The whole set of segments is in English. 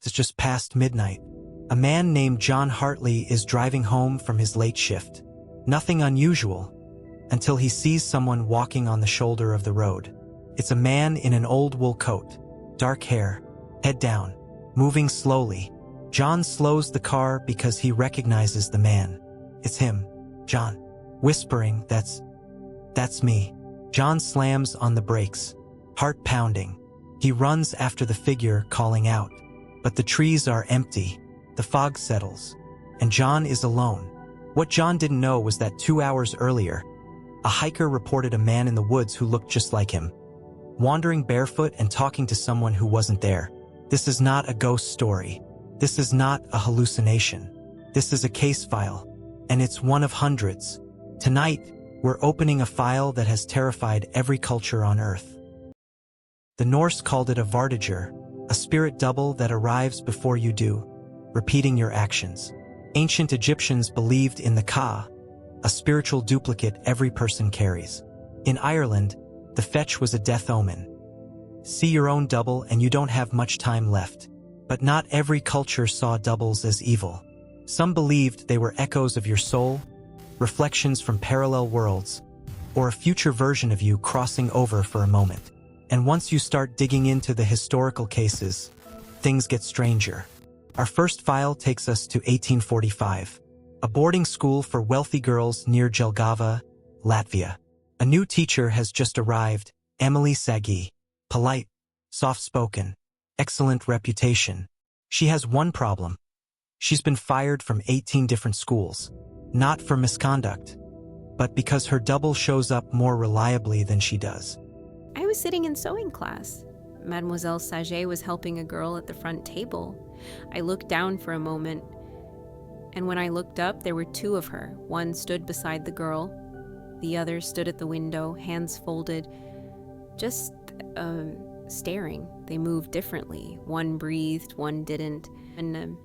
It's just past midnight. A man named John Hartley is driving home from his late shift. Nothing unusual, until he sees someone walking on the shoulder of the road. It's a man in an old wool coat, dark hair, head down, moving slowly. John slows the car because he recognizes the man. It's him, John. Whispering, that's me. John slams on the brakes, heart pounding. He runs after the figure, calling out. But the trees are empty. The fog settles, and John is alone. What John didn't know was that 2 hours earlier, a hiker reported a man in the woods who looked just like him, wandering barefoot and talking to someone who wasn't there. This is not a ghost story. This is not a hallucination. This is a case file, and it's one of hundreds. Tonight, we're opening a file that has terrified every culture on Earth. The Norse called it a vartiger, a spirit double that arrives before you do, repeating your actions. Ancient Egyptians believed in the Ka, a spiritual duplicate every person carries. In Ireland, the fetch was a death omen. See your own double and you don't have much time left. But not every culture saw doubles as evil. Some believed they were echoes of your soul, reflections from parallel worlds, or a future version of you crossing over for a moment. And once you start digging into the historical cases, things get stranger. Our first file takes us to 1845, a boarding school for wealthy girls near Jelgava, Latvia. A new teacher has just arrived, Emilie Sagée. Polite, soft-spoken, excellent reputation. She has one problem. She's been fired from 18 different schools. Not for misconduct, but because her double shows up more reliably than she does. I was sitting in sewing class. Mademoiselle Sagée was helping a girl at the front table. I looked down for a moment, and when I looked up, there were two of her. One stood beside the girl. The other stood at the window, hands folded, just staring. They moved differently. One breathed, one didn't. And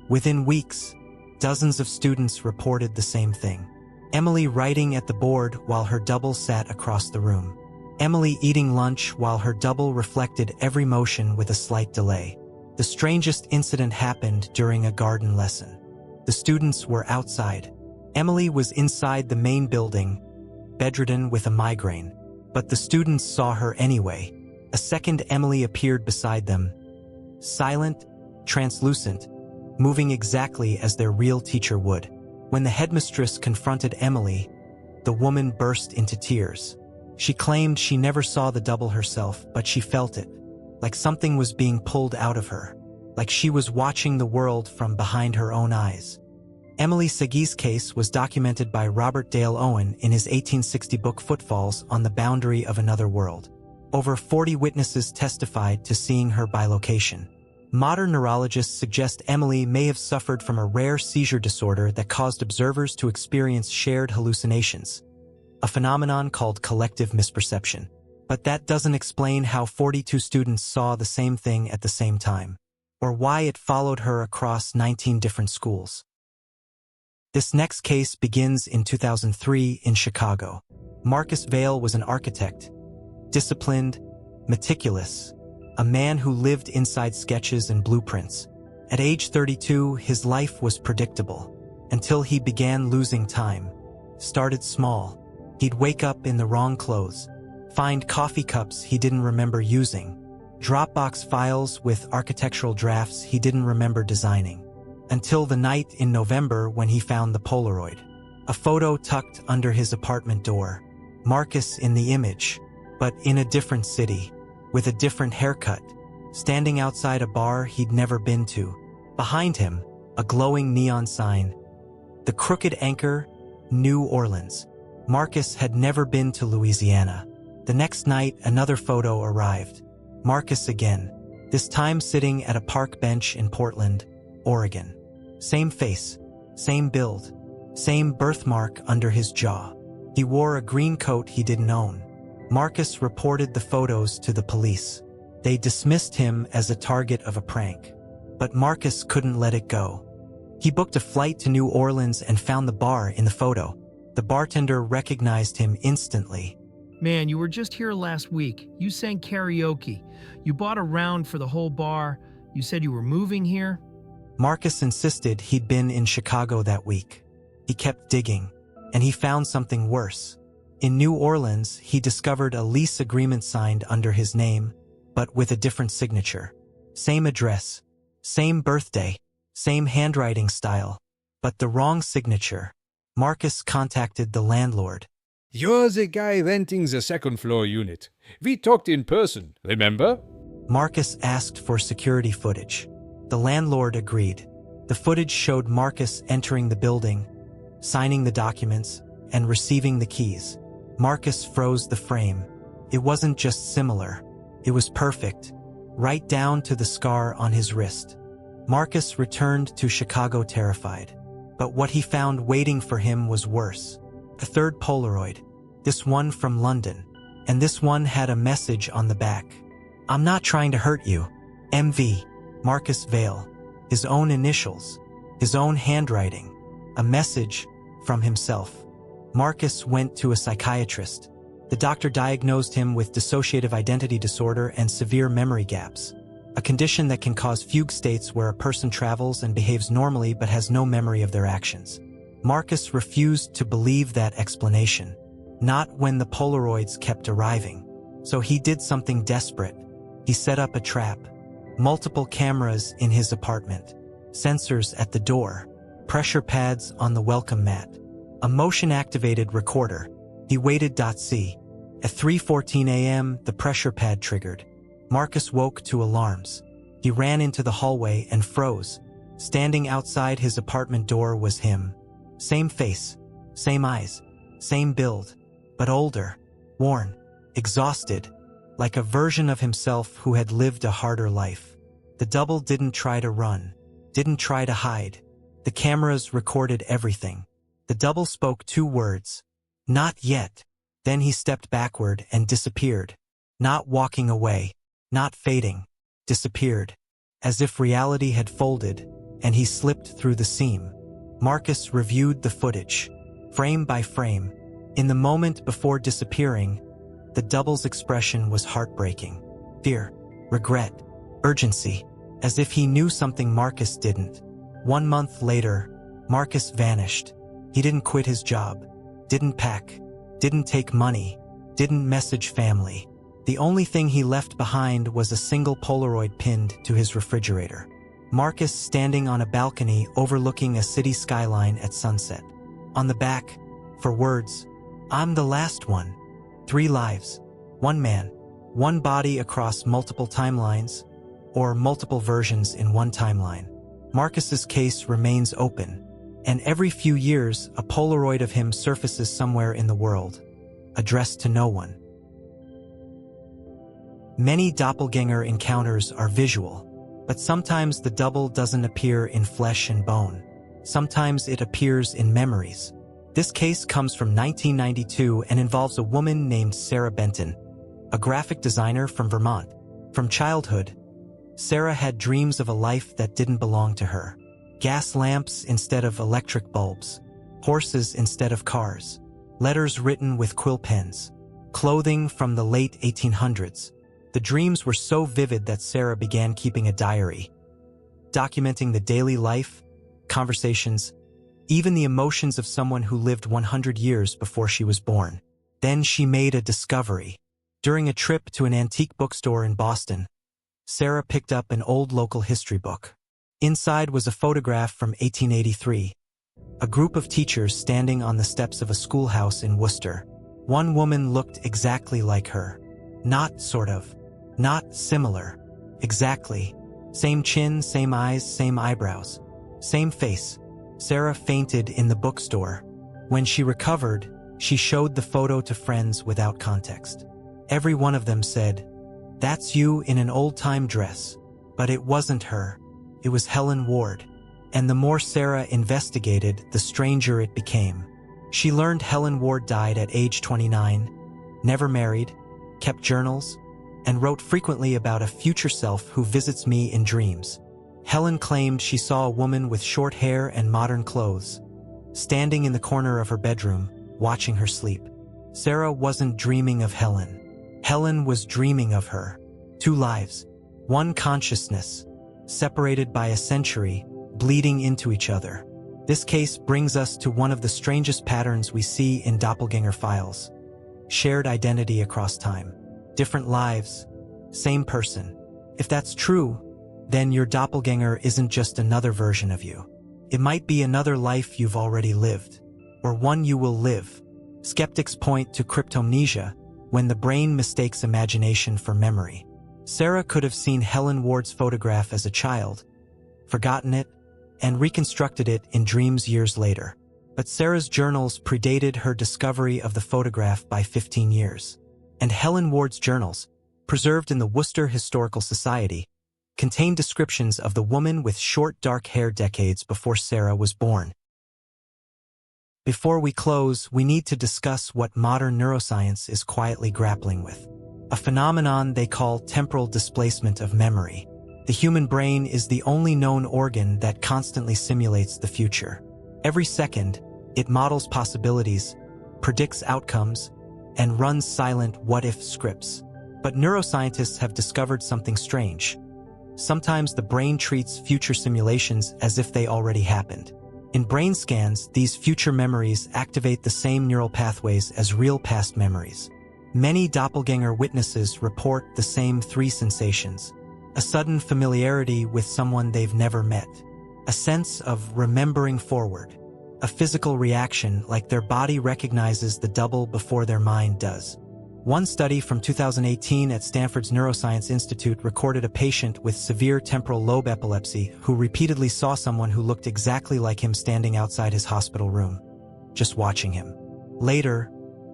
within weeks, dozens of students reported the same thing. Emily writing at the board while her double sat across the room. Emily eating lunch while her double reflected every motion with a slight delay. The strangest incident happened during a garden lesson. The students were outside. Emily was inside the main building, bedridden with a migraine. But the students saw her anyway. A second Emily appeared beside them, silent, translucent, moving exactly as their real teacher would. When the headmistress confronted Emily, the woman burst into tears. She claimed she never saw the double herself, but she felt it, like something was being pulled out of her, like she was watching the world from behind her own eyes. Emilie Sagée's case was documented by Robert Dale Owen in his 1860 book Footfalls on the Boundary of Another World. Over 40 witnesses testified to seeing her by location. Modern neurologists suggest Emily may have suffered from a rare seizure disorder that caused observers to experience shared hallucinations, a phenomenon called collective misperception. But that doesn't explain how 42 students saw the same thing at the same time, or why it followed her across 19 different schools. This next case begins in 2003 in Chicago. Marcus Vail was an architect, disciplined, meticulous, a man who lived inside sketches and blueprints. At age 32, his life was predictable, until he began losing time. Started small. He'd wake up in the wrong clothes, find coffee cups he didn't remember using, Dropbox files with architectural drafts he didn't remember designing. Until the night in November when he found the Polaroid. A photo tucked under his apartment door. Marcus in the image, but in a different city, with a different haircut, standing outside a bar he'd never been to. Behind him, a glowing neon sign. The Crooked Anchor, New Orleans. Marcus had never been to Louisiana. The next night, another photo arrived. Marcus again, this time sitting at a park bench in Portland, Oregon. Same face, same build, same birthmark under his jaw. He wore a green coat he didn't own. Marcus reported the photos to the police. They dismissed him as a target of a prank. But Marcus couldn't let it go. He booked a flight to New Orleans and found the bar in the photo. The bartender recognized him instantly. Man, you were just here last week. You sang karaoke. You bought a round for the whole bar. You said you were moving here? Marcus insisted he'd been in Chicago that week. He kept digging, and he found something worse. In New Orleans, he discovered a lease agreement signed under his name, but with a different signature. Same address, same birthday, same handwriting style, but the wrong signature. Marcus contacted the landlord. "You're the guy renting the second-floor unit. We talked in person, remember?" Marcus asked for security footage. The landlord agreed. The footage showed Marcus entering the building, signing the documents, and receiving the keys. Marcus froze the frame. It wasn't just similar. It was perfect, right down to the scar on his wrist. Marcus returned to Chicago terrified. But what he found waiting for him was worse. A third Polaroid, this one from London, and this one had a message on the back. "I'm not trying to hurt you. MV, Marcus Vale." His own initials, his own handwriting, a message from himself. Marcus went to a psychiatrist. The doctor diagnosed him with dissociative identity disorder and severe memory gaps, a condition that can cause fugue states where a person travels and behaves normally but has no memory of their actions. Marcus refused to believe that explanation, not when the Polaroids kept arriving. So he did something desperate. He set up a trap. Multiple cameras in his apartment, sensors at the door, pressure pads on the welcome mat, a motion-activated recorder. He waited. See. At 3:14 a.m., the pressure pad triggered. Marcus woke to alarms. He ran into the hallway and froze. Standing outside his apartment door was him. Same face, same eyes, same build, but older, worn, exhausted, like a version of himself who had lived a harder life. The double didn't try to run, didn't try to hide. The cameras recorded everything. The double spoke 2 words. "Not yet." Then he stepped backward and disappeared. Not walking away, not fading, disappeared. As if reality had folded, and he slipped through the seam. Marcus reviewed the footage, frame by frame. In the moment before disappearing, the double's expression was heartbreaking. Fear, regret, urgency, as if he knew something Marcus didn't. 1 month later, Marcus vanished. He didn't quit his job, didn't pack, didn't take money, didn't message family. The only thing he left behind was a single Polaroid pinned to his refrigerator. Marcus standing on a balcony overlooking a city skyline at sunset. On the back, for words, "I'm the last one." 3 lives, 1 man, 1 body across multiple timelines, or multiple versions in one timeline. Marcus's case remains open, and every few years a Polaroid of him surfaces somewhere in the world, addressed to no one. Many doppelganger encounters are visual, but sometimes the double doesn't appear in flesh and bone. Sometimes it appears in memories. This case comes from 1992 and involves a woman named Sarah Benton, a graphic designer from Vermont. From childhood, Sarah had dreams of a life that didn't belong to her. Gas lamps instead of electric bulbs, horses instead of cars, letters written with quill pens, clothing from the late 1800s. The dreams were so vivid that Sarah began keeping a diary, documenting the daily life, conversations, even the emotions of someone who lived 100 years before she was born. Then she made a discovery. During a trip to an antique bookstore in Boston, Sarah picked up an old local history book. Inside was a photograph from 1883. A group of teachers standing on the steps of a schoolhouse in Worcester. One woman looked exactly like her. Not sort of. Not similar. Exactly. Same chin, same eyes, same eyebrows. Same face. Sarah fainted in the bookstore. When she recovered, she showed the photo to friends without context. Every one of them said, "That's you in an old-time dress." But it wasn't her. It was Helen Ward. And the more Sarah investigated, the stranger it became. She learned Helen Ward died at age 29, never married, kept journals, and wrote frequently about a future self who visits me in dreams. Helen claimed she saw a woman with short hair and modern clothes, standing in the corner of her bedroom, watching her sleep. Sarah wasn't dreaming of Helen. Helen was dreaming of her. 2 lives, 1 consciousness. separated by a century, bleeding into each other. This case brings us to one of the strangest patterns we see in doppelganger files. Shared identity across time. Different lives, same person. If that's true, then your doppelganger isn't just another version of you. It might be another life you've already lived, or one you will live. Skeptics point to cryptomnesia, when the brain mistakes imagination for memory. Sarah could have seen Helen Ward's photograph as a child, forgotten it, and reconstructed it in dreams years later. But Sarah's journals predated her discovery of the photograph by 15 years. And Helen Ward's journals, preserved in the Worcester Historical Society, contain descriptions of the woman with short dark hair decades before Sarah was born. Before we close, we need to discuss what modern neuroscience is quietly grappling with. A phenomenon they call temporal displacement of memory. The human brain is the only known organ that constantly simulates the future. Every second, it models possibilities, predicts outcomes, and runs silent what-if scripts. But neuroscientists have discovered something strange. Sometimes the brain treats future simulations as if they already happened. In brain scans, these future memories activate the same neural pathways as real past memories. Many doppelganger witnesses report the same three sensations: a sudden familiarity with someone they've never met, a sense of remembering forward, a physical reaction like their body recognizes the double before their mind does. One study from 2018 at Stanford's Neuroscience Institute recorded a patient with severe temporal lobe epilepsy who repeatedly saw someone who looked exactly like him standing outside his hospital room, just watching him. Later,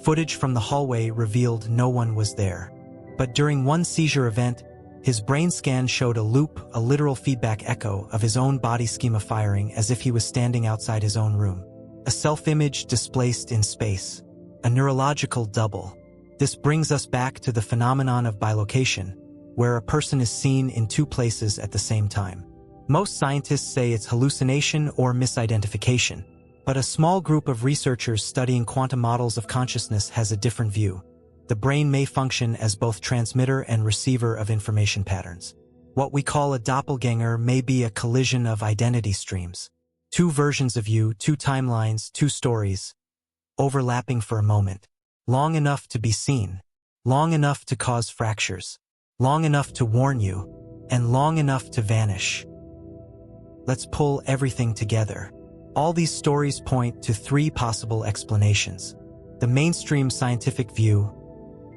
footage from the hallway revealed no one was there. But during one seizure event, his brain scan showed a loop, a literal feedback echo of his own body schema firing as if he was standing outside his own room. A self-image displaced in space. A neurological double. This brings us back to the phenomenon of bilocation, where a person is seen in two places at the same time. Most scientists say it's hallucination or misidentification, but a small group of researchers studying quantum models of consciousness has a different view. The brain may function as both transmitter and receiver of information patterns. What we call a doppelganger may be a collision of identity streams. Two versions of you, two timelines, two stories, overlapping for a moment. Long enough to be seen, long enough to cause fractures, long enough to warn you, and long enough to vanish. Let's pull everything together. All these stories point to three possible explanations. The mainstream scientific view: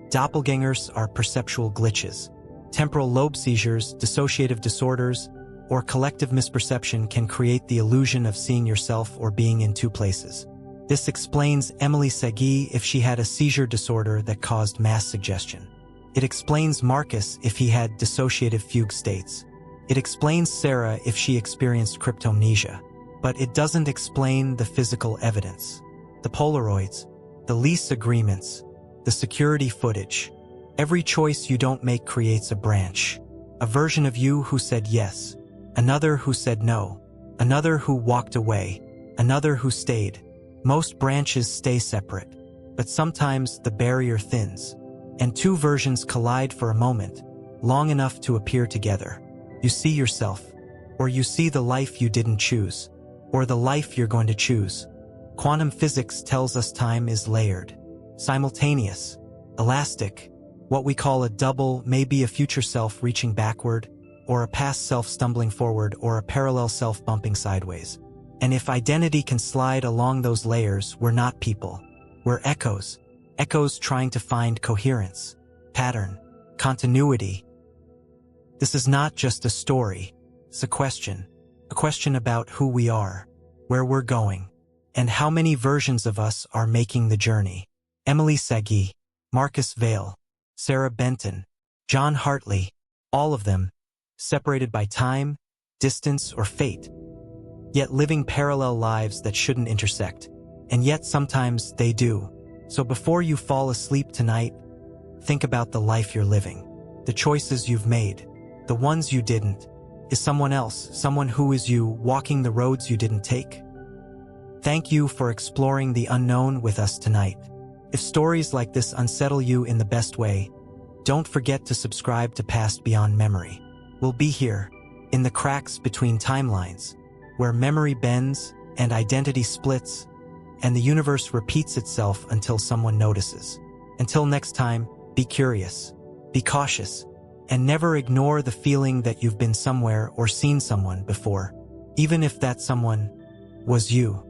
doppelgangers are perceptual glitches. Temporal lobe seizures, dissociative disorders, or collective misperception can create the illusion of seeing yourself or being in two places. This explains Emilie Sagée if she had a seizure disorder that caused mass suggestion. It explains Marcus if he had dissociative fugue states. It explains Sarah if she experienced cryptomnesia. But it doesn't explain the physical evidence. The Polaroids, the lease agreements, the security footage. Every choice you don't make creates a branch. A version of you who said yes, another who said no, another who walked away, another who stayed. Most branches stay separate, but sometimes the barrier thins, and two versions collide for a moment, long enough to appear together. You see yourself, or you see the life you didn't choose, or the life you're going to choose. Quantum physics tells us time is layered, simultaneous, elastic. What we call a double may be a future self reaching backward, or a past self stumbling forward, or a parallel self bumping sideways. And if identity can slide along those layers, we're not people. We're echoes. Echoes trying to find coherence, pattern, continuity. This is not just a story. It's a question about who we are, where we're going, and how many versions of us are making the journey. Emilie Sagée, Marcus Vail, Sarah Benton, John Hartley, all of them, separated by time, distance, or fate, yet living parallel lives that shouldn't intersect, and yet sometimes they do. So before you fall asleep tonight, think about the life you're living, the choices you've made, the ones you didn't. Is someone else, someone who is you, walking the roads you didn't take? Thank you for exploring the unknown with us tonight. If stories like this unsettle you in the best way, don't forget to subscribe to Past Beyond Memory. We'll be here, in the cracks between timelines, where memory bends and identity splits, and the universe repeats itself until someone notices. Until next time, be curious, be cautious, and never ignore the feeling that you've been somewhere or seen someone before, even if that someone was you.